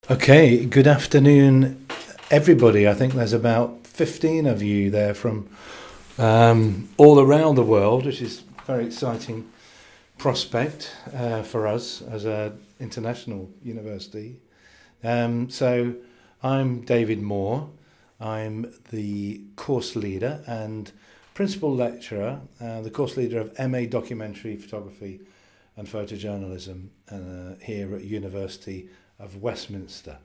Okay, good afternoon, everybody. I think there's about 15 of you there from all around the world, which is a very exciting prospect for us as an international university. So I'm David Moore. I'm the course leader and principal lecturer, the course leader of MA Documentary Photography and Photojournalism here at University of Westminster.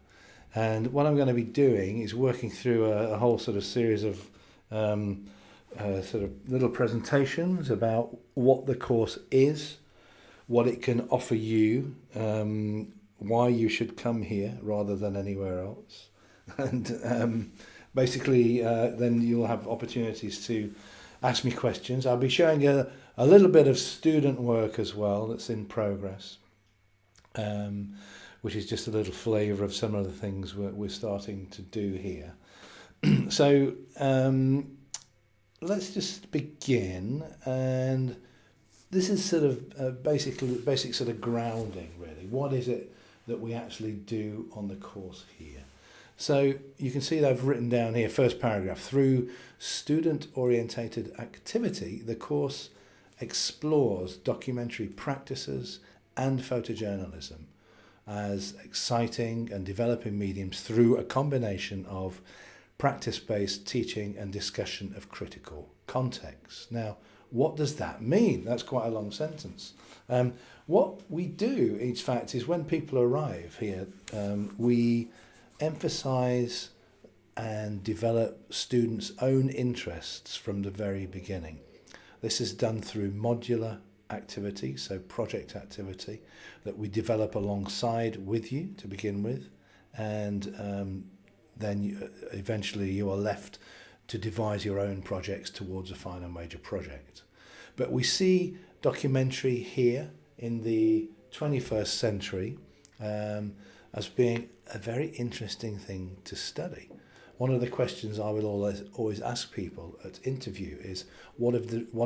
And what I'm going to be doing is working through a whole sort of series of sort of little presentations about what the course is, what it can offer you, why you should come here rather than anywhere else. And basically then you'll have opportunities to ask me questions. I'll be showing a little bit of student work as well that's in progress, which is just a little flavour of some of the things we're starting to do here. So let's just begin, and this is sort of basic sort of grounding, really. What is it that we actually do on the course here? So you can see that I've written down here, first paragraph, through student-orientated activity, the course explores documentary practices and photojournalism as exciting and developing mediums through a combination of practice-based teaching and discussion of critical context. Now, what does that mean? That's quite a long sentence. What we do, in fact, is when people arrive here, we emphasise and develop students' own interests from the very beginning. This is done through modular activity, so project activity, that we develop alongside with you to begin with, and then eventually you are left to devise your own projects towards a final major project. But we see documentary here in the 21st century as being a very interesting thing to study. One of the questions I will always ask people at interview is, what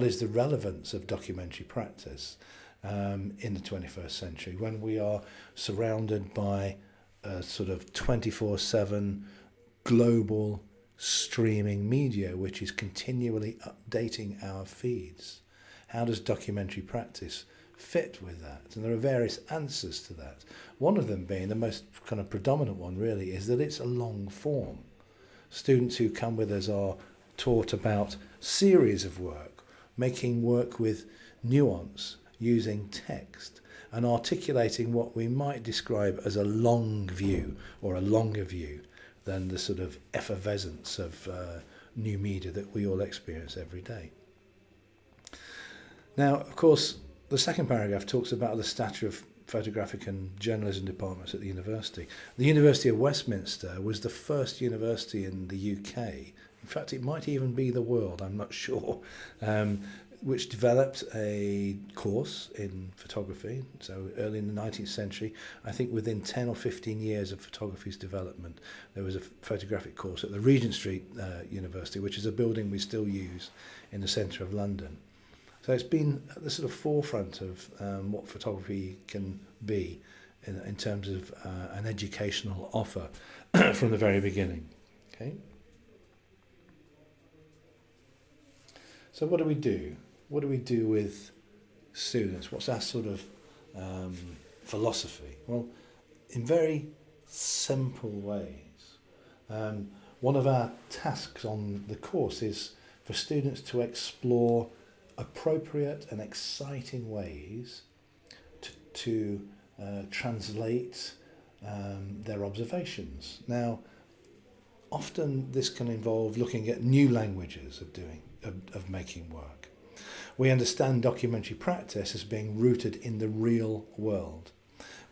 is the relevance of documentary practice in the 21st century, when we are surrounded by a sort of 24/7 global streaming media which is continually updating our feeds? How does documentary practice fit with that? And there are various answers to that. One of them being, the most kind of predominant one really, is that it's a long form. Students who come with us are taught about series of work, making work with nuance, using text, and articulating what we might describe as a long view, or a longer view than the sort of effervescence of new media that we all experience every day. Now, of course, the second paragraph talks about the stature of photographic and journalism departments at the university. The University of Westminster was the first university in the UK, in fact it might even be the world, I'm not sure, which developed a course in photography. So early in the 19th century, I think within 10 or 15 years of photography's development, there was a photographic course at the Regent Street University, which is a building we still use in the centre of London. So it's been at the sort of forefront of what photography can be in terms of an educational offer from the very beginning. Okay. So what do we do? What do we do with students? What's our sort of philosophy? Well, in very simple ways. One of our tasks on the course is for students to explore appropriate and exciting ways to translate their observations. Now, often this can involve looking at new languages of making work. We understand documentary practice as being rooted in the real world.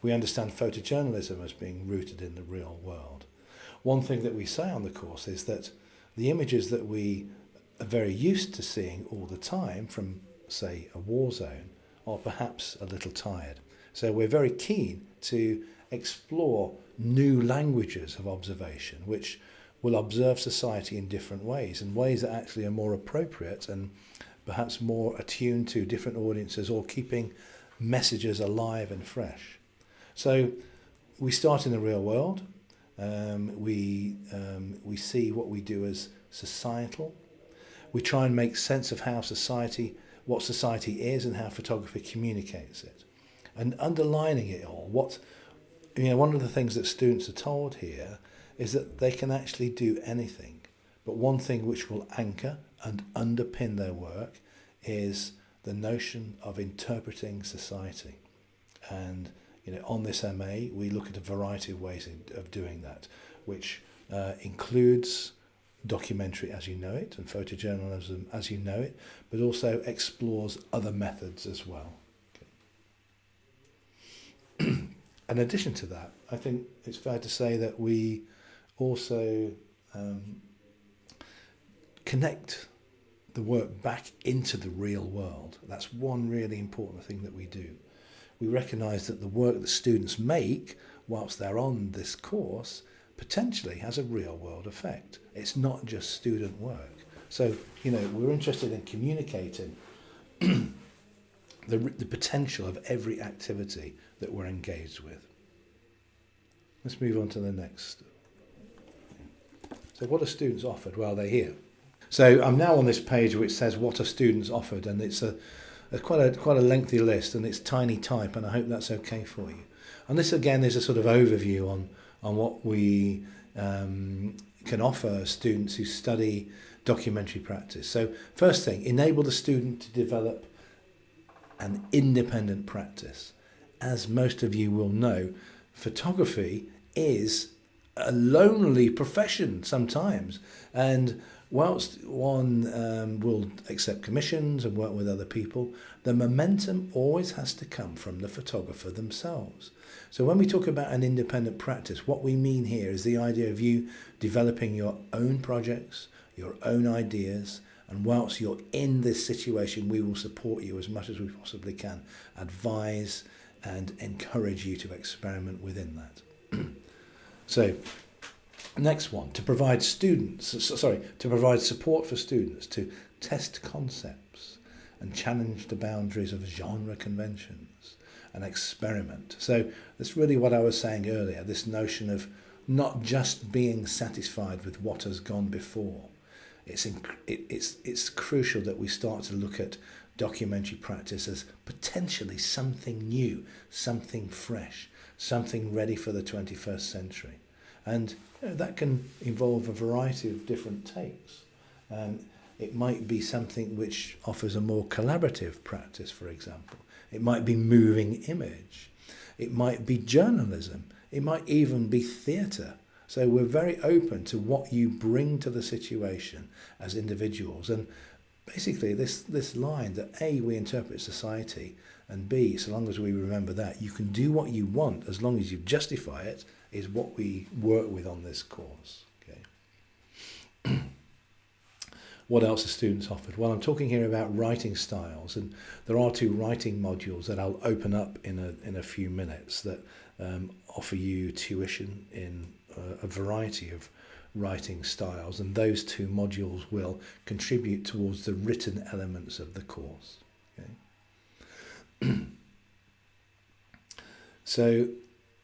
We understand photojournalism as being rooted in the real world. One thing that we say on the course is that the images that we are very used to seeing all the time from, say, a war zone are perhaps a little tired. So we're very keen to explore new languages of observation which will observe society in different ways, and ways that actually are more appropriate and perhaps more attuned to different audiences, or keeping messages alive and fresh. So we start in the real world, We see what we do as societal. We try and make sense of what society is and how photography communicates it. And underlining it all, one of the things that students are told here is that they can actually do anything. But one thing which will anchor and underpin their work is the notion of interpreting society. And on this MA, we look at a variety of ways of doing that, which includes documentary as you know it and photojournalism as you know it, but also explores other methods as well. Okay. In addition to that, I think it's fair to say that we also connect the work back into the real world. That's one really important thing that we do. We recognise that the work that students make whilst they're on this course potentially has a real world effect. It's not just student work. So, we're interested in communicating the potential of every activity that we're engaged with. Let's move on to the next. So what are students offered while they're here? So I'm now on this page which says what are students offered, and it's quite a lengthy list, and it's tiny type, and I hope that's okay for you. And this again is a sort of overview on what we can offer students who study documentary practice. So first thing, enable the student to develop an independent practice. As most of you will know, photography is a lonely profession sometimes, and whilst one will accept commissions and work with other people, the momentum always has to come from the photographer themselves. So when we talk about an independent practice, what we mean here is the idea of you developing your own projects, your own ideas, and whilst you're in this situation, we will support you as much as we possibly can, advise and encourage you to experiment within that. So, next one, to provide support for students to test concepts and challenge the boundaries of genre conventions and experiment. So that's really what I was saying earlier, this notion of not just being satisfied with what has gone before. It's crucial that we start to look at documentary practice as potentially something new, something fresh, something ready for the 21st century. And that can involve a variety of different takes. It might be something which offers a more collaborative practice, for example. It might be moving image. It might be journalism. It might even be theatre. So we're very open to what you bring to the situation as individuals. And basically this line that A, we interpret society, and B, so long as we remember that, you can do what you want as long as you justify it, is what we work with on this course. Okay. What else are students offered? Well, I'm talking here about writing styles, and there are 2 writing modules that I'll open up in a few minutes that offer you tuition in a variety of writing styles, and those 2 modules will contribute towards the written elements of the course. Okay. So,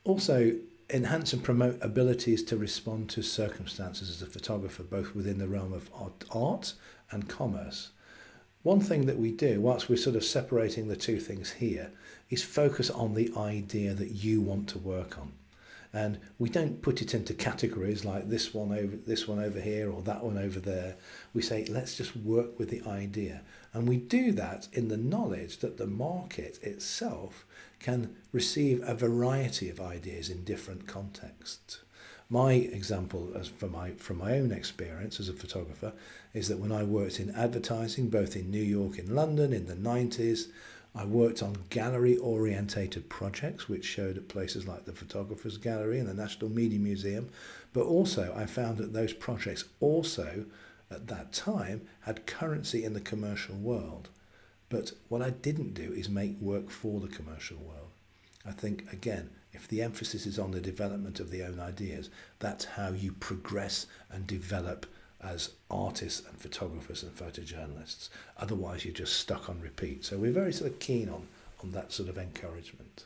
also enhance and promote abilities to respond to circumstances as a photographer, both within the realm of art and commerce. One thing that we do, whilst we're sort of separating the 2 things here, is focus on the idea that you want to work on. And we don't put it into categories like this one over here or that one over there. We say, let's just work with the idea. And we do that in the knowledge that the market itself can receive a variety of ideas in different contexts. My example, from my own experience as a photographer, is that when I worked in advertising, both in New York and London in the 90s, I worked on gallery-orientated projects which showed at places like the Photographer's Gallery and the National Media Museum, but also I found that those projects also, at that time, had currency in the commercial world. But what I didn't do is make work for the commercial world. I think, again, if the emphasis is on the development of the own ideas, that's how you progress and develop as artists and photographers and photojournalists. Otherwise, you're just stuck on repeat. So we're very sort of keen on that sort of encouragement.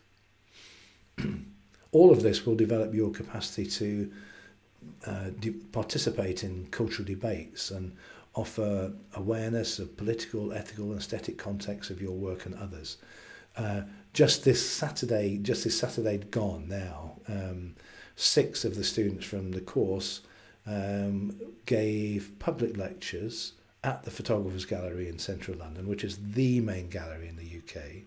All of this will develop your capacity to participate in cultural debates and offer awareness of political, ethical and aesthetic contexts of your work and others. Just this Saturday gone now, 6 of the students from the course gave public lectures at the Photographers Gallery in central London, which is the main gallery in the UK,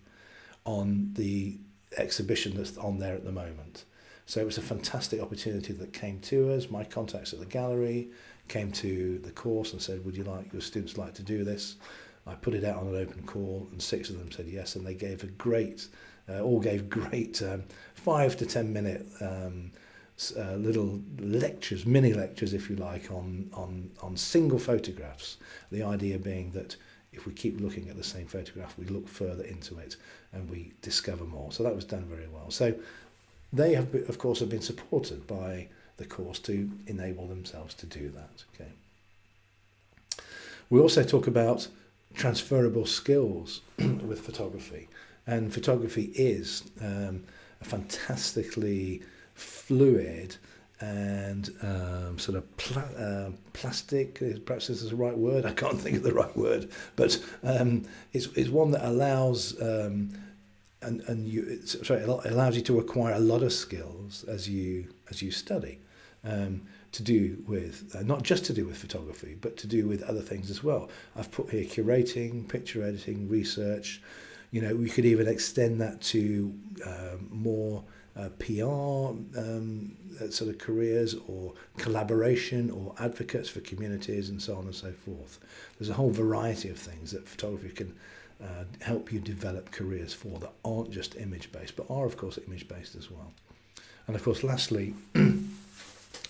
on the exhibition that's on there at the moment. So it was a fantastic opportunity that came to us. My contacts at the gallery came to the course and said, would you like your students like to do this? I put it out on an open call and 6 of them said yes, and they gave all gave great 5 to 10 minute little lectures, mini lectures if you like, on single photographs. The idea being that if we keep looking at the same photograph, we look further into it and we discover more. So that was done very well. So they have, of course, been supported by the course to enable themselves to do that. Okay. We also talk about transferable skills with photography, and photography is a fantastically fluid and sort of plastic, perhaps this is the right word, I can't think of the right word, but it's one that allows it allows you to acquire a lot of skills as you study, to do with not just to do with photography, but to do with other things as well. I've put here curating, picture editing, research. You know, we could even extend that to more PR sort of careers, or collaboration, or advocates for communities, and so on and so forth. There's a whole variety of things that photography can help you develop careers for, that aren't just image-based, but are of course image-based as well. And of course, lastly,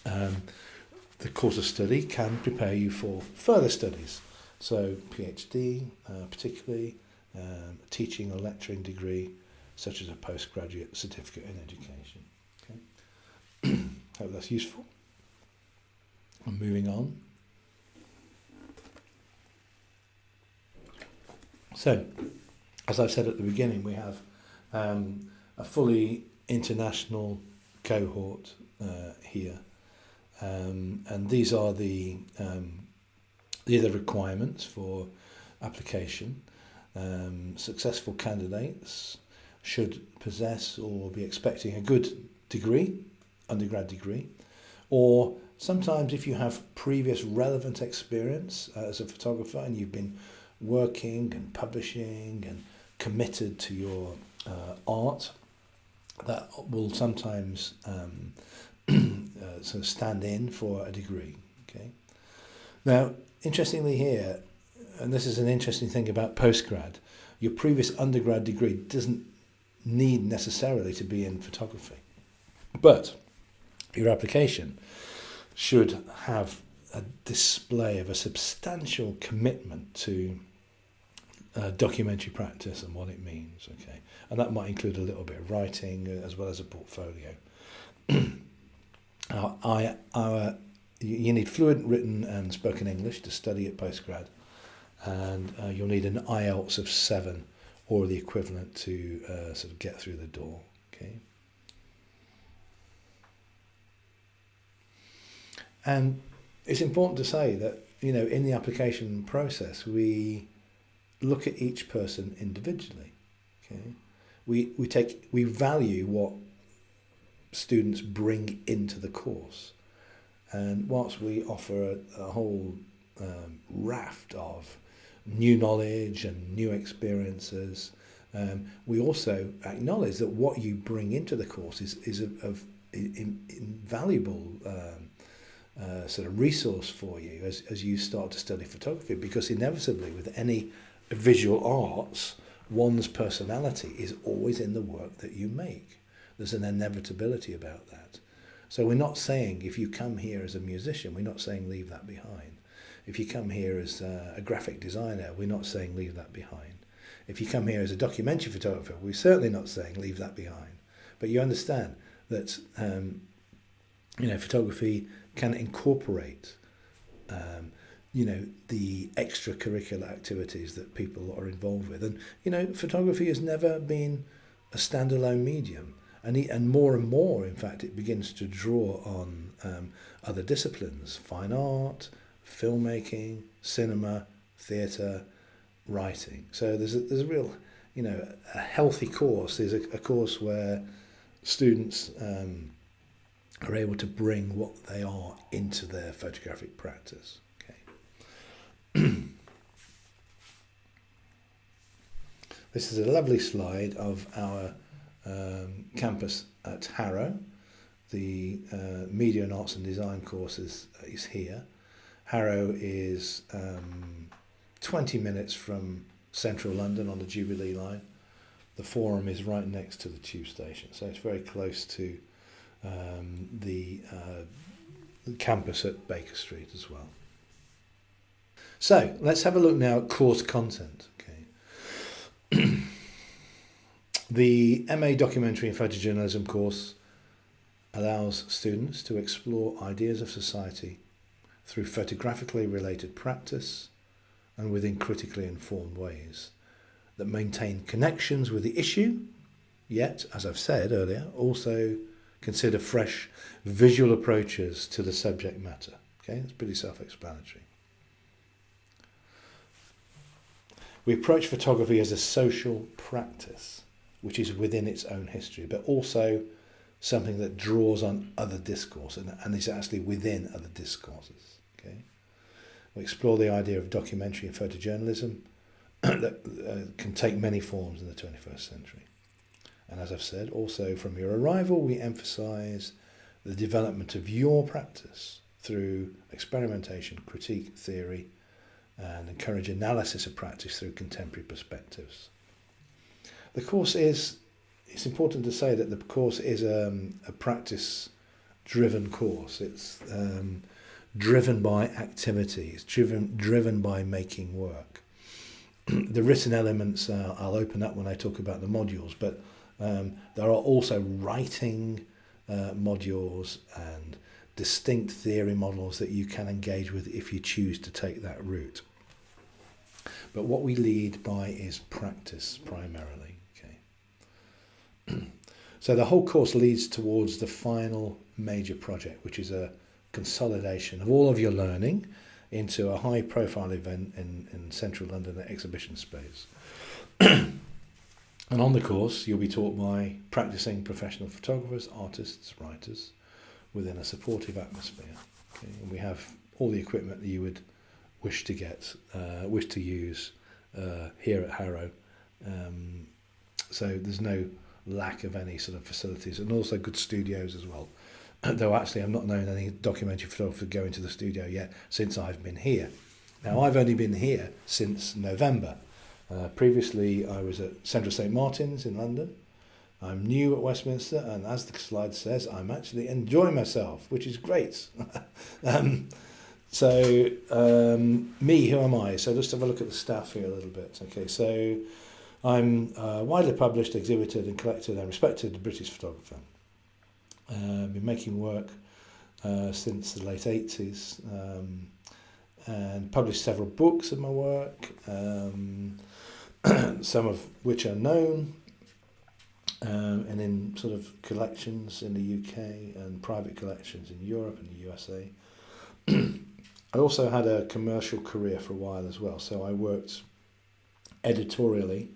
the course of study can prepare you for further studies. So PhD, particularly a teaching or lecturing degree, such as a postgraduate certificate in education. Okay. Hope that's useful. I'm moving on. So, as I've said at the beginning, we have a fully international cohort here, and these are the requirements for application. Successful candidates should possess or be expecting a good degree, undergrad degree, or sometimes if you have previous relevant experience as a photographer and you've been working and publishing and committed to your art, that will sometimes sort of stand in for a degree. Okay. Now, interestingly here, and this is an interesting thing about postgrad, your previous undergrad degree doesn't need necessarily to be in photography, but your application should have a display of a substantial commitment to documentary practice and what it means. Okay, and that might include a little bit of writing as well as a portfolio. You need fluent written and spoken English to study at postgrad, and you'll need an IELTS of 7 or the equivalent to sort of get through the door. Okay. And it's important to say that, you know, in the application process, we look at each person individually. Okay, we value what students bring into the course, and whilst we offer a whole raft of new knowledge and new experiences, we also acknowledge that what you bring into the course is of invaluable sort of resource for you as you start to study photography, because inevitably with any visual arts, one's personality is always in the work that you make. There's an inevitability about that. So we're not saying if you come here as a musician, we're not saying leave that behind. If you come here as a graphic designer, we're not saying leave that behind. If you come here as a documentary photographer, we're certainly not saying leave that behind. But you understand that photography can incorporate the extracurricular activities that people are involved with. And, photography has never been a standalone medium. and more, in fact, it begins to draw on other disciplines: fine art, filmmaking, cinema, theatre, writing. So there's a real, a healthy course is a course where students are able to bring what they are into their photographic practice. Okay. This is a lovely slide of our campus at Harrow. The Media and Arts and Design course is here. Harrow is 20 minutes from central London on the Jubilee line. The Forum is right next to the tube station, so it's very close to the campus at Baker Street as well. So let's have a look now at course content. Okay. The MA Documentary and Photojournalism course allows students to explore ideas of society through photographically related practice and within critically informed ways that maintain connections with the issue, yet, as I've said earlier, also consider fresh visual approaches to the subject matter. Okay, that's pretty self-explanatory. We approach photography as a social practice, which is within its own history, but also something that draws on other discourse and is actually within other discourses. Okay, we explore the idea of documentary and photojournalism that can take many forms in the 21st century. And as I've said, also from your arrival, we emphasise the development of your practice through experimentation, critique, theory, and encourage analysis of practice through contemporary perspectives. The course is, it's important to say that the course is a practice-driven course. It's driven by activity. It's driven by making work. The written elements I'll open up when I talk about the modules, but there are also writing modules and distinct theory models that you can engage with if you choose to take that route. But what we lead by is practice primarily. Okay. So the whole course leads towards the final major project, which is a consolidation of all of your learning into a high-profile event in central London at Exhibition Space. And on the course, you'll be taught by practicing professional photographers, artists, writers, within a supportive atmosphere. Okay? And we have all the equipment that you would wish to use here at Harrow. So there's no lack of any sort of facilities, and also good studios as well. Though actually I've not known any documentary photographer go into the studio yet since I've been here. Now I've only been here since November. Previously I was at Central St Martin's in London. I'm new at Westminster, and as the slide says, I'm actually enjoying myself, which is great. Me, who am I? So let's have a look at the staff here a little bit. Okay, so I'm a widely published, exhibited and collected and respected British photographer. Been making work since the late 80s and published several books of my work, some of which are known and in sort of collections in the UK and private collections in Europe and the USA. I also had a commercial career for a while as well, so I worked editorially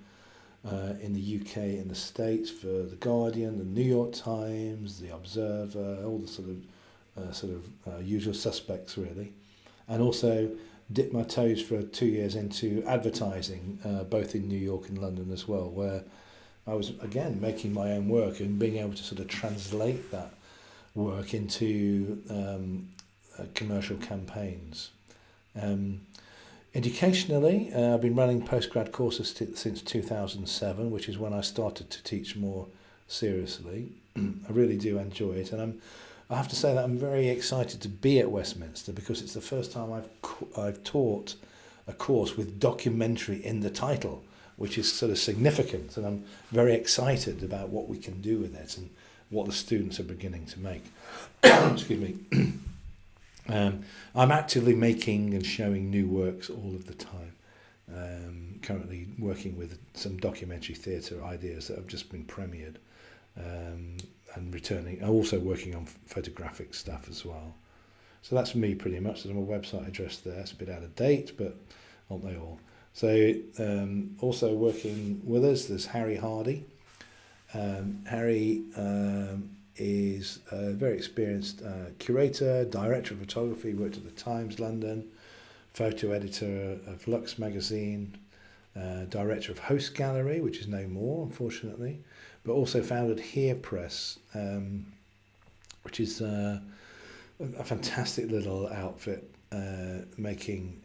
in the UK and the States for The Guardian, the New York Times, The Observer, all the sort of usual suspects really, and also dipped my toes for 2 years into advertising, both in New York and London as well, where I was again making my own work and being able to sort of translate that work into commercial campaigns. Educationally, I've been running postgrad courses since 2007, which is when I started to teach more seriously. I really do enjoy it, and I have to say that I'm very excited to be at Westminster because it's the first time I've taught a course with documentary in the title, which is sort of significant, and I'm very excited about what we can do with it and what the students are beginning to make. Excuse me. I'm actively making and showing new works all of the time. Currently working with some documentary theatre ideas that have just been premiered and returning. I'm also working on photographic stuff as well. So that's me pretty much. There's my website address there. It's a bit out of date, but aren't they all? So also working with us, there's Harry Hardy. Harry is a very experienced curator, director of photography, worked at the Times London, photo editor of Lux magazine, director of Host Gallery, which is no more, unfortunately, but also founded Here Press, which is a fantastic little outfit making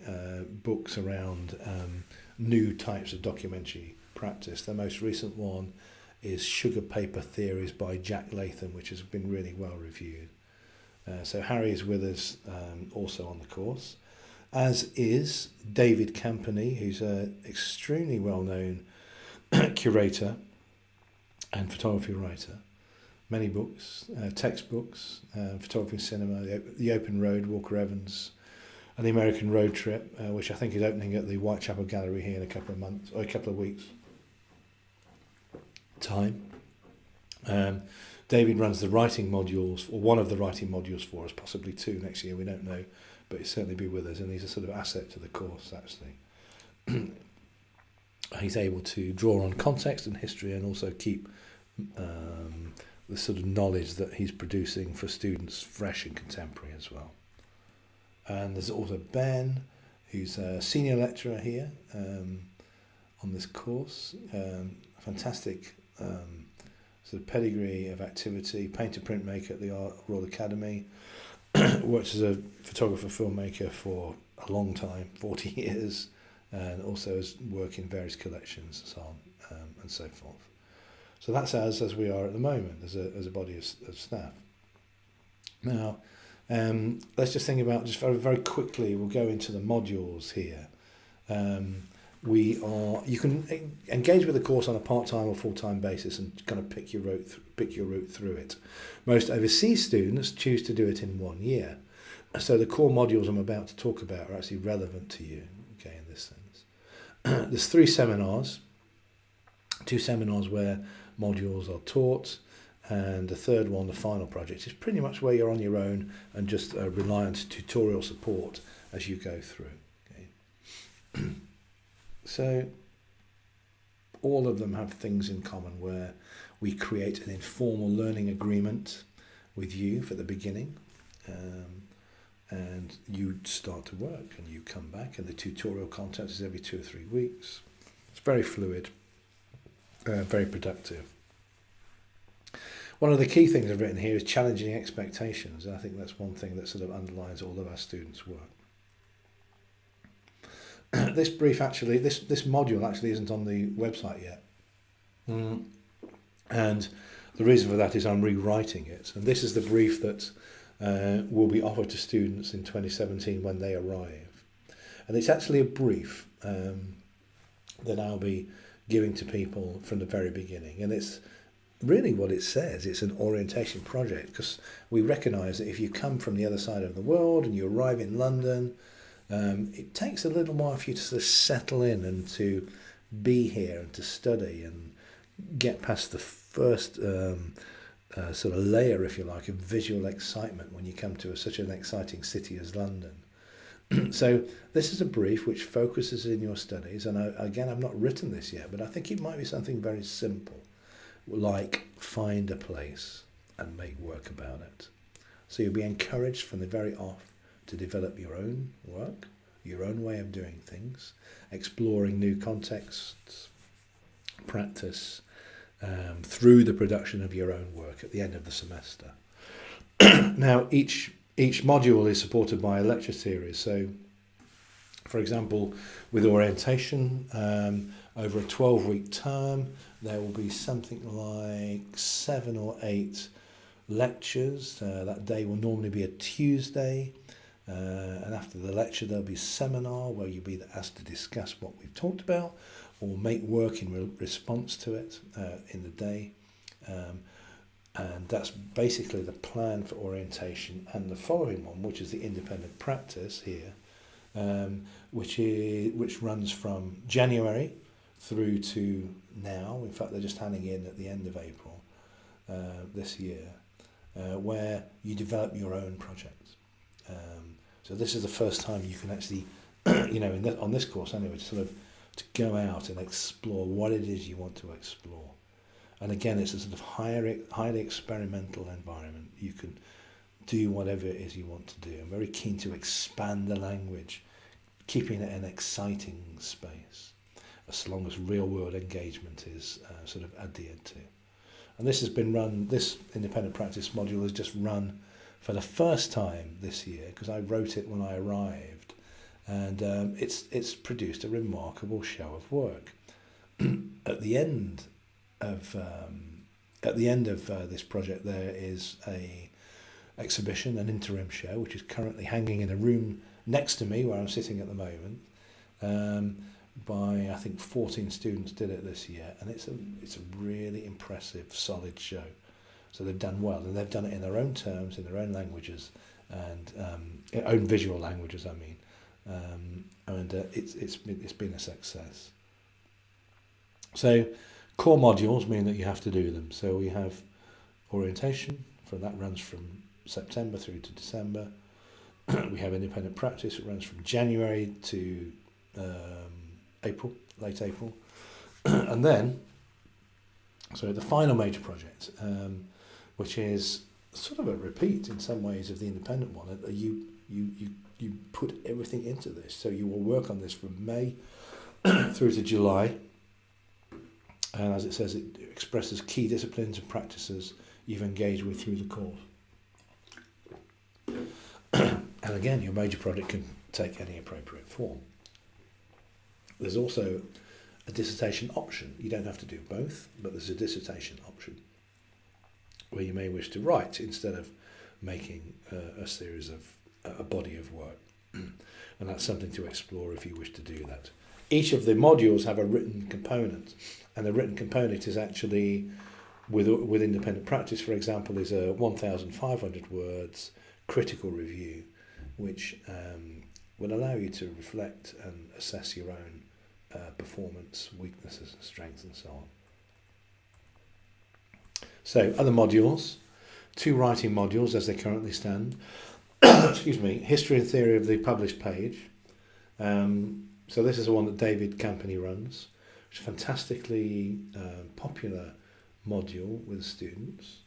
books around new types of documentary practice. The most recent one is Sugar Paper Theories by Jack Latham, which has been really well reviewed. So Harry is with us also on the course, as is David Campany, who's an extremely well-known curator and photography writer. Many books, textbooks, photography and cinema, The Open Road, Walker Evans, and The American Road Trip, which I think is opening at the Whitechapel Gallery here in a couple of months, or a couple of weeks' time. David runs the writing modules, or one of the writing modules for us, possibly two next year, we don't know, but he'll certainly be with us, and he's a sort of asset to the course, actually. He's able to draw on context and history and also keep the sort of knowledge that he's producing for students fresh and contemporary as well. And there's also Ben, who's a senior lecturer here on this course. Fantastic sort of pedigree of activity, painter printmaker at the Royal Academy, worked as a photographer filmmaker for a long time, 40 years, and also has worked in various collections and so on and so forth. So that's us as we are at the moment as a body of staff. Now, let's just think about, just very quickly, we'll go into the modules here. You can engage with the course on a part-time or full-time basis and kind of pick your route through it. Most overseas students choose to do it in 1 year. So the core modules I'm about to talk about are actually relevant to you, okay, in this sense. There's 3 seminars, 2 seminars where modules are taught, and the third one, the final project, is pretty much where you're on your own and just rely on tutorial support as you go through. Okay. So all of them have things in common where we create an informal learning agreement with you for the beginning, and you start to work and you come back, and the tutorial content is every 2 or 3 weeks. It's very fluid, very productive. One of the key things I've written here is challenging expectations, and I think that's one thing that sort of underlines all of our students' work. This brief actually, this module actually isn't on the website yet. And the reason for that is I'm rewriting it. And this is the brief that will be offered to students in 2017 when they arrive. And it's actually a brief that I'll be giving to people from the very beginning. And it's really what it says. It's an orientation project, because we recognise that if you come from the other side of the world and you arrive in London, it takes a little while for you to sort of settle in and to be here and to study and get past the first sort of layer, if you like, of visual excitement when you come to such an exciting city as London. So this is a brief which focuses in your studies, and again, I've not written this yet, but I think it might be something very simple, like find a place and make work about it. So you'll be encouraged from the very off to develop your own work, your own way of doing things, exploring new contexts, practice, through the production of your own work at the end of the semester. Now, each module is supported by a lecture series. So, for example, with orientation, over a 12-week term, there will be something like 7 or 8 lectures. That day will normally be a Tuesday. And after the lecture, there'll be a seminar where you'll be asked to discuss what we've talked about or make work in response to it in the day. And that's basically the plan for orientation. And the following one, which is the independent practice here, which runs from January through to now. In fact, they're just handing in at the end of April. this year, where you develop your own projects. So this is the first time you can actually, on this course anyway, to go out and explore what it is you want to explore. And again, it's a sort of highly experimental environment. You can do whatever it is you want to do. I'm very keen to expand the language, keeping it an exciting space, as long as real-world engagement is sort of adhered to. And this has been run, this independent practice module has just run for the first time this year, because I wrote it when I arrived, and it's produced a remarkable show of work. At the end of this project, there is a exhibition, an interim show, which is currently hanging in a room next to me where I'm sitting at the moment. By I think 14 students did it this year, and it's a really impressive, solid show. So they've done well, and they've done it in their own terms, in their own languages, and own visual languages. I mean, and it's been a success. So core modules mean that you have to do them. So we have orientation, that runs from September through to December. We have independent practice, it runs from January to April, late April. And then, so the final major project, which is sort of a repeat in some ways of the independent one, you put everything into this. So you will work on this from May through to July. And as it says, it expresses key disciplines and practices you've engaged with through the course. And again, your major project can take any appropriate form. There's also a dissertation option. You don't have to do both, but there's a dissertation option where you may wish to write instead of making a body of work. And that's something to explore if you wish to do that. Each of the modules have a written component, and the written component is actually, with independent practice, for example, is a 1,500 words critical review, which will allow you to reflect and assess your own performance, weaknesses and strengths and so on. So other modules, 2 writing modules as they currently stand. Excuse me, history and theory of the published page. So this is the one that David Campany runs, which is a fantastically popular module with students.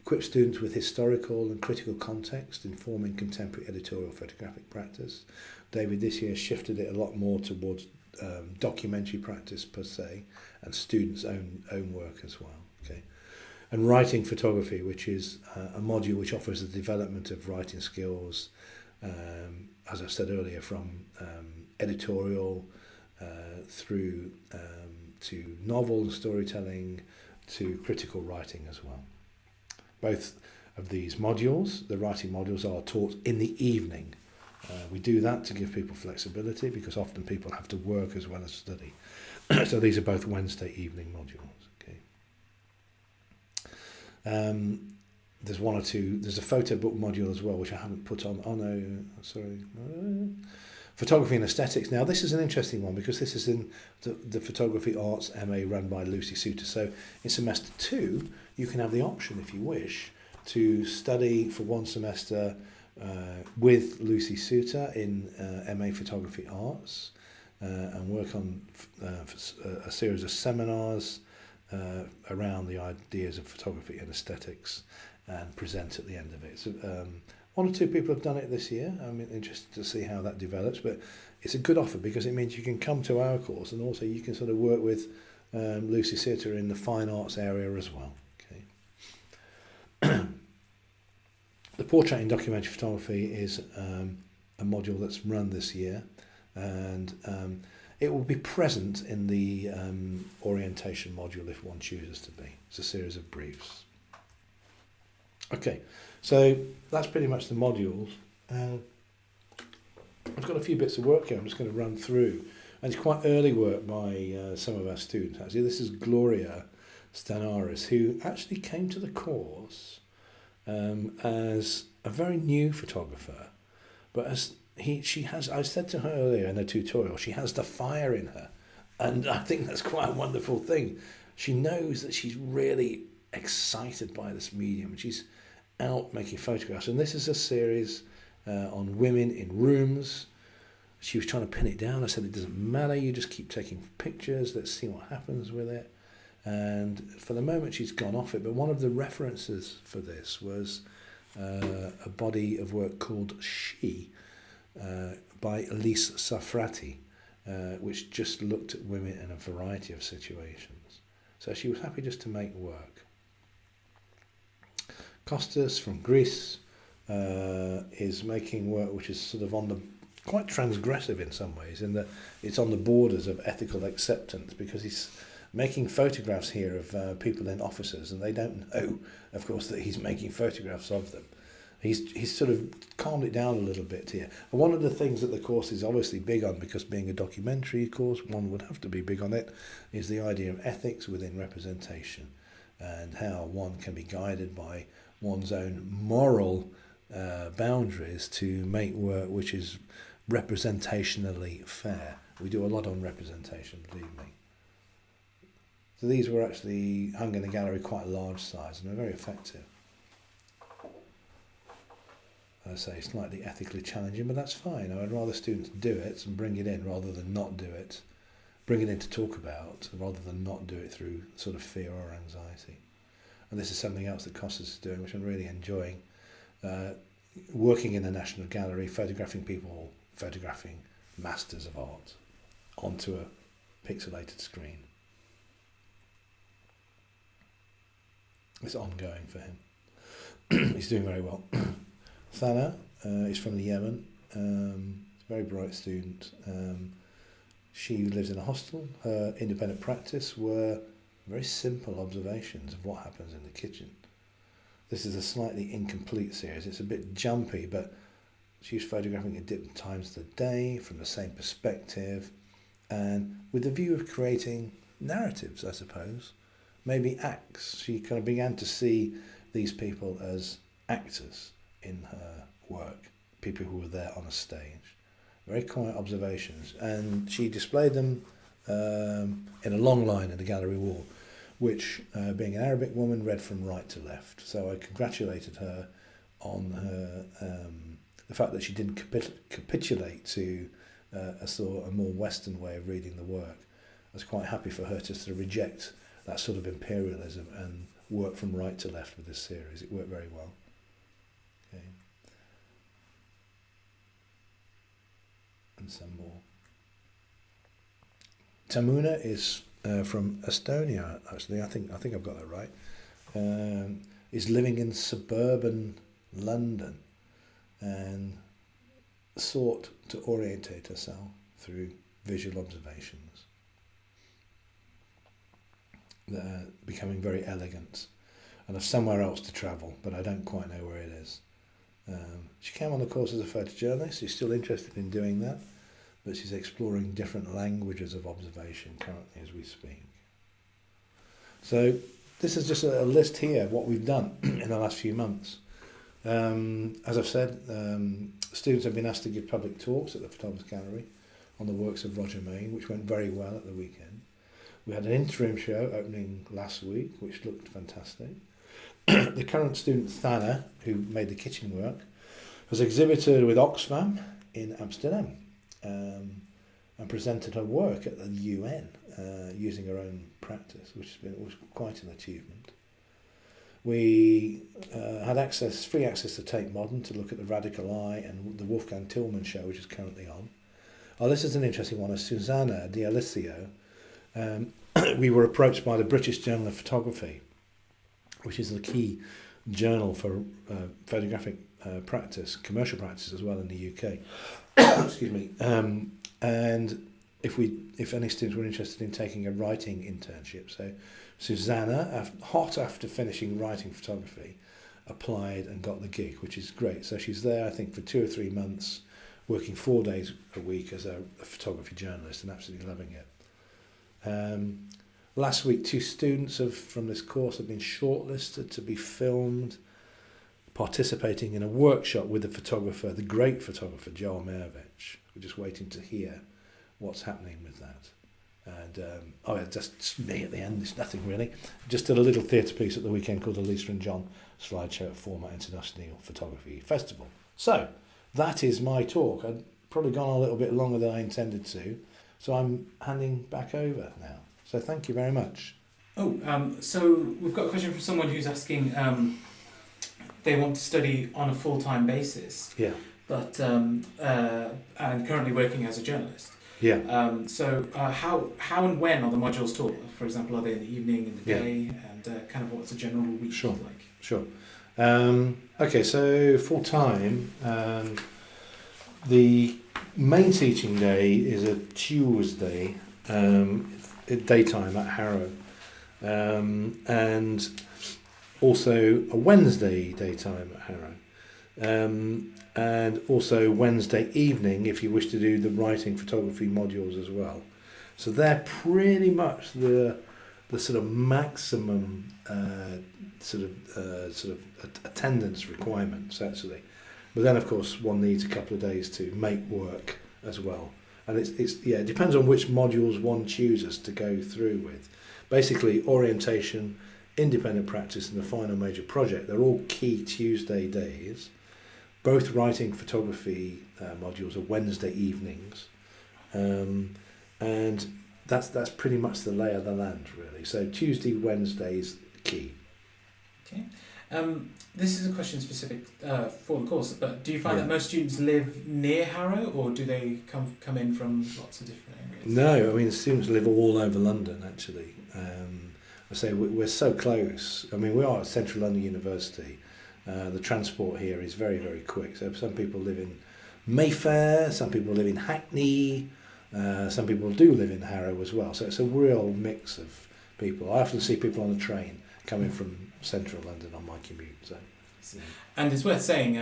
Equips students with historical and critical context informing contemporary editorial photographic practice. David this year shifted it a lot more towards documentary practice per se, and students' own work as well. Okay, and writing photography, which is a module which offers the development of writing skills, as I said earlier, from editorial through to novel and storytelling to critical writing as well. Both of these modules, the writing modules, are taught in the evening. We do that to give people flexibility because often people have to work as well as study. So these are both Wednesday evening modules. Okay. There's one or two. There's a photo book module as well, which I haven't put on. Oh no, sorry. Photography and aesthetics. Now this is an interesting one because this is in the Photography Arts MA run by Lucy Souter. So in semester 2, you can have the option, if you wish, to study for one semester with Lucy Souter in MA Photography Arts and work on a series of seminars around the ideas of photography and aesthetics and present at the end of it. So, 1 or 2 people have done it this year. I'm interested to see how that develops, but it's a good offer because it means you can come to our course and also you can sort of work with Lucy Souter in the fine arts area as well. Okay. The portrait in documentary photography is a module that's run this year, and it will be present in the orientation module if one chooses to be. It's a series of briefs. Okay, so that's pretty much the modules. I've got a few bits of work here I'm just going to run through, and it's quite early work by some of our students actually. This is Gloria Stanaris, who actually came to the course as a very new photographer, but she has, I said to her earlier in the tutorial, she has the fire in her, and I think that's quite a wonderful thing. She knows that she's really excited by this medium, and she's out making photographs. And this is a series on women in rooms. She was trying to pin it down. I said, it doesn't matter, you just keep taking pictures, let's see what happens with it. And for the moment she's gone off it, but one of the references for this was a body of work called She by Elise Safrati, which just looked at women in a variety of situations. So she was happy just to make work. Kostas from Greece is making work which is sort of on the quite transgressive in some ways, in that it's on the borders of ethical acceptance, because he's making photographs here of people in offices, and they don't know, of course, that he's making photographs of them. He's sort of calmed it down a little bit here. And one of the things that the course is obviously big on, because being a documentary course, one would have to be big on it, is the idea of ethics within representation, and how one can be guided by one's own moral boundaries to make work which is representationally fair. We do a lot on representation, believe me. So these were actually hung in the gallery quite a large size, and they're very effective. I say slightly ethically challenging, but that's fine. I'd rather students do it and bring it in rather than not do it. Bring it in to talk about rather than not do it through sort of fear or anxiety. And this is something else that Kostas is doing, which I'm really enjoying. Working in the National Gallery, photographing people, photographing masters of art onto a pixelated screen. It's ongoing for him. He's doing very well. Thana is from the Yemen. A very bright student. She lives in a hostel. Her independent practice were very simple observations of what happens in the kitchen. This is a slightly incomplete series. It's a bit jumpy, but she's photographing at different times of the day from the same perspective, and with the view of creating narratives, I suppose. Maybe acts. She kind of began to see these people as actors in her work, people who were there on a stage. Very quiet observations, and she displayed them in a long line in the gallery wall, which, being an Arabic woman, read from right to left. So I congratulated her on her the fact that she didn't capitulate to a more Western way of reading the work. I was quite happy for her to sort of reject that sort of imperialism and work from right to left with this series. It worked very well. Okay. And some more. Tamuna is from Estonia, actually. I think I've got that right. Is living in suburban London and sought to orientate herself through visual observations. They're becoming very elegant, and have somewhere else to travel, but I don't quite know where it is. She came on the course as a photojournalist. She's still interested in doing that, but she's exploring different languages of observation currently as we speak. So this is just a list here of what we've done in the last few months. As I've said, students have been asked to give public talks at the Photographer's Gallery on the works of Roger Main, which went very well at the weekend. We had an interim show opening last week, which looked fantastic. The current student, Thana, who made the kitchen work, has exhibited with Oxfam in Amsterdam and presented her work at the UN using her own practice, which was quite an achievement. We had free access to Tate Modern to look at the Radical Eye and the Wolfgang Tillman show, which is currently on. Oh, this is an interesting one. Susanna D'Alicio. We were approached by the British Journal of Photography, which is the key journal for photographic practice, commercial practice as well in the UK. Excuse me. And if any students were interested in taking a writing internship, so Susanna, hot after finishing writing photography, applied and got the gig, which is great. So she's there, I think, for 2 or 3 months, working 4 days a week as a photography journalist and absolutely loving it. Last week, 2 students from this course have been shortlisted to be filmed participating in a workshop with the great photographer Joel Mervich. We're just waiting to hear what's happening with that. And just me at the end. It's nothing really. Just did a little theatre piece at the weekend called the Lisa and John slideshow at Format International Photography Festival. So that is my talk. I've probably gone a little bit longer than I intended to, so I'm handing back over now. So thank you very much. So we've got a question from someone who's asking, they want to study on a full-time basis, but and currently working as a journalist. How and when are the modules taught? For example, are they in the evening, in the day, and kind of what's a general week like? Sure. Okay, so full-time, the main teaching day is a Tuesday, daytime at Harrow, and also a Wednesday daytime at Harrow, and also Wednesday evening if you wish to do the writing photography modules as well. So they're pretty much the sort of maximum sort of attendance requirements actually. But then of course one needs a couple of days to make work as well. And it depends on which modules one chooses to go through with. Basically, orientation, independent practice, and the final major project, they're all key Tuesday days. Both writing photography modules are Wednesday evenings. And that's pretty much the lay of the land, really. So Tuesday, Wednesday is key. Okay. This is a question specific for the course, but do you find that most students live near Harrow, or do they come in from lots of different areas? No, I mean, students live all over London, actually. I say we're so close. I mean, we are at Central London University. The transport here is very, very quick. So some people live in Mayfair, some people live in Hackney, some people do live in Harrow as well. So it's a real mix of people. I often see people on the train coming from Central London on my commute. So. And it's worth saying,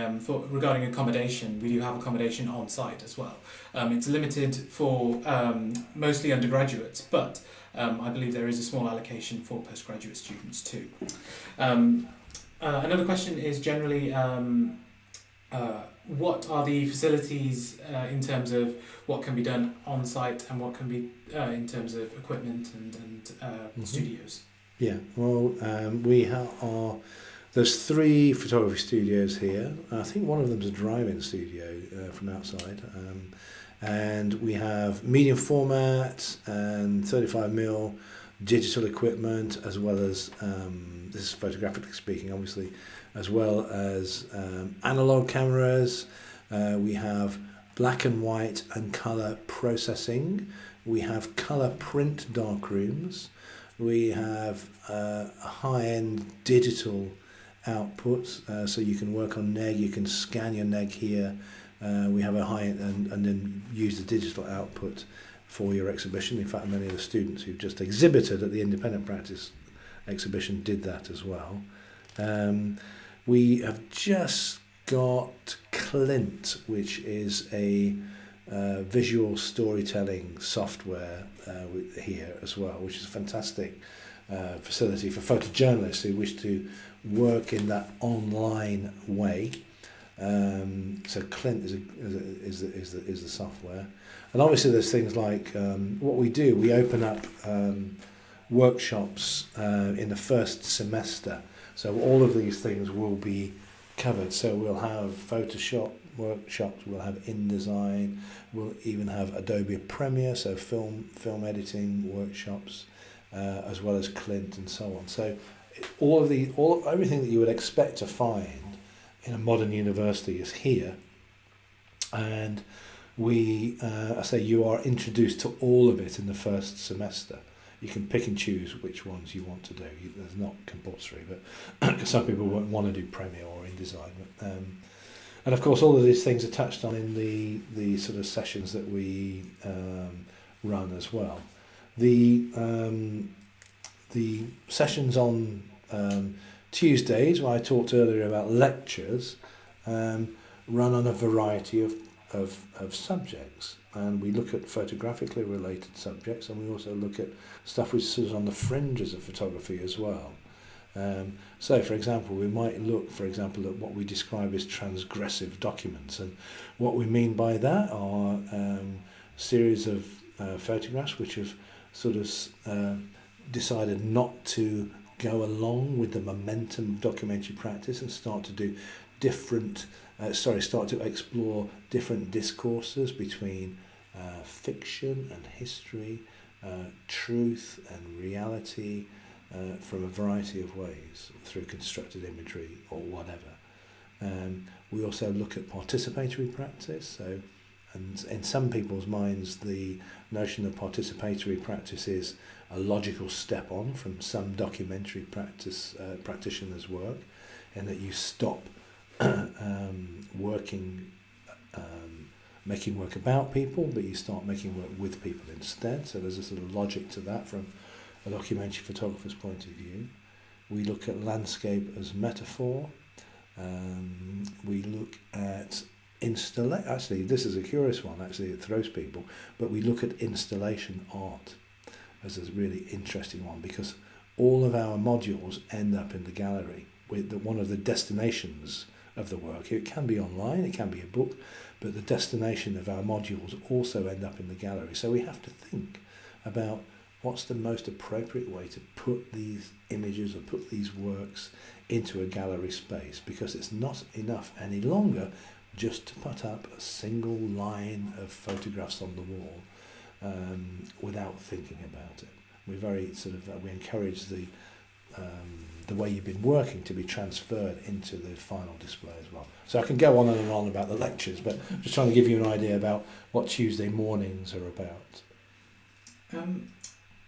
regarding accommodation, we do have accommodation on site as well. It's limited for mostly undergraduates, but I believe there is a small allocation for postgraduate students too. Another question is generally, what are the facilities in terms of what can be done on site and what can be in terms of equipment and studios? Yeah, well, there's 3 photography studios here. I think one of them's a drive-in studio from outside. And we have medium format and 35mm digital equipment, as well as, this is photographically speaking, obviously, as well as analog cameras. We have black and white and colour processing. We have colour print darkrooms. We have a high-end digital output, so you can work on neg, you can scan your neg here. We have a high-end and then use the digital output for your exhibition. In fact, many of the students who've just exhibited at the Independent Practice exhibition did that as well. We have just got Clint, which is a visual storytelling software here as well, which is a fantastic facility for photojournalists who wish to work in that online way. So Clint is the software, and obviously there's things like what we do. We open up workshops in the first semester, so all of these things will be covered. So we'll have Photoshop workshops, we'll have InDesign, we'll even have Adobe Premiere, so film editing workshops, as well as Clint and so on. So everything that you would expect to find in a modern university is here, and you are introduced to all of it in the first semester. You can pick and choose which ones you want to do. It's not compulsory, but because some people won't want to do Premiere or InDesign. And of course, all of these things are touched on in the sort of sessions that we run as well. The sessions on Tuesdays, when I talked earlier about lectures, run on a variety of subjects, and we look at photographically related subjects, and we also look at stuff which is on the fringes of photography as well. So, for example, we might look, at what we describe as transgressive documents, and what we mean by that are series of photographs which have sort of decided not to go along with the momentum of documentary practice and start to explore different discourses between fiction and history, truth and reality, from a variety of ways, through constructed imagery or whatever. We also look at participatory practice. And in some people's minds, the notion of participatory practice is a logical step on from some documentary practitioners' work, and that you stop making work about people, but you start making work with people instead. So there's a sort of logic to that from a documentary photographer's point of view. We look at landscape as metaphor. We look at actually, this is a curious one, actually, it throws people, but we look at installation art as a really interesting one, because all of our modules end up in the gallery with one of the destinations of the work. It can be online, it can be a book, but the destination of our modules also end up in the gallery. So we have to think about what's the most appropriate way to put these images or put these works into a gallery space, because it's not enough any longer just to put up a single line of photographs on the wall without thinking about it. We we encourage the way you've been working to be transferred into the final display as well. So I can go on and on about the lectures, but I'm just trying to give you an idea about what Tuesday mornings are about.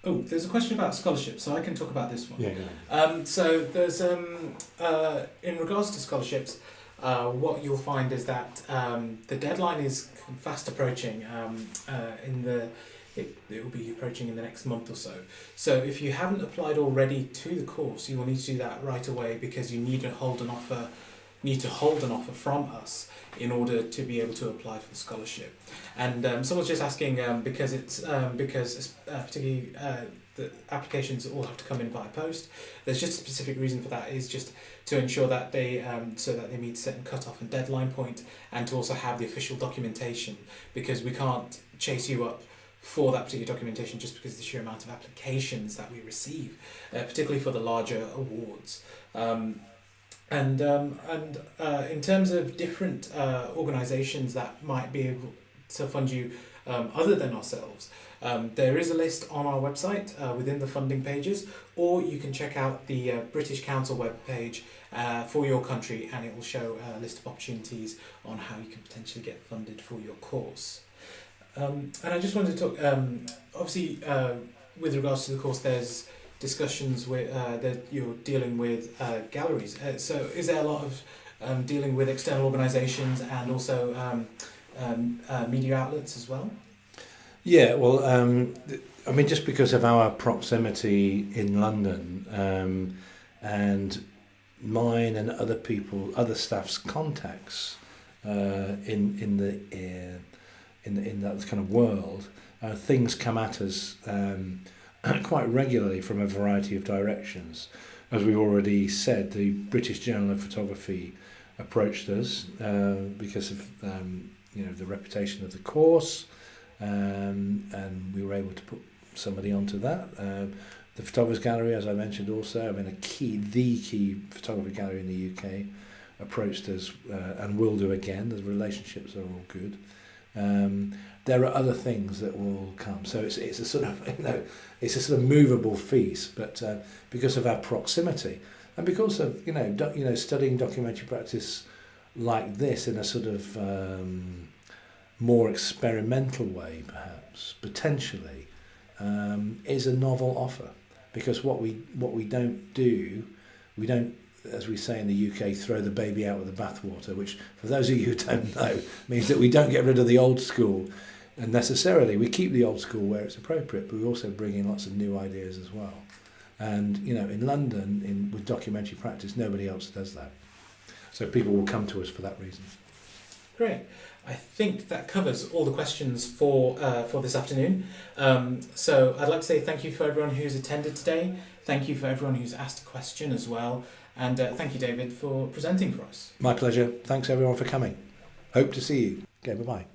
There's a question about scholarship, so I can talk about this one. Yeah, go on. So there's in regards to scholarships, what you'll find is that the deadline is fast approaching. It will be approaching in the next month or so. So if you haven't applied already to the course, you will need to do that right away, because you need to hold an offer from us in order to be able to apply for the scholarship. And someone's just asking because particularly the applications all have to come in via post. There's just a specific reason for that, is just to ensure that they meet a certain cut-off and deadline point, and to also have the official documentation, because we can't chase you up for that particular documentation just because of the sheer amount of applications that we receive, particularly for the larger awards. And in terms of different organisations that might be able to fund you other than ourselves, there is a list on our website within the funding pages, or you can check out the British Council webpage for your country, and it will show a list of opportunities on how you can potentially get funded for your course. And I just wanted to talk, obviously, with regards to the course, there's discussions that you're dealing with galleries. So is there a lot of dealing with external organisations and also media outlets as well? Yeah, well, I mean, just because of our proximity in London and mine and other staff's contacts in that kind of world, things come at us quite regularly from a variety of directions. As we already said, the British Journal of Photography approached us because of the reputation of the course, and we were able to put somebody onto that. The Photographers Gallery, as I mentioned, also, I mean, the key photography gallery in the UK approached us and will do again. The relationships are all good. There are other things that will come, so it's a sort of it's a sort of movable feast. But because of our proximity, and because of studying documentary practice like this in a sort of more experimental way, perhaps potentially, is a novel offer. Because what we don't do, we don't, as we say in the UK, throw the baby out with the bathwater, which, for those of you who don't know, means that we don't get rid of the old school and necessarily. We keep the old school where it's appropriate, but we also bring in lots of new ideas as well. And, in London, with documentary practice, nobody else does that. So people will come to us for that reason. Great. I think that covers all the questions for this afternoon. So I'd like to say thank you for everyone who's attended today. Thank you for everyone who's asked a question as well. And thank you, David, for presenting for us. My pleasure. Thanks, everyone, for coming. Hope to see you. Okay, bye-bye.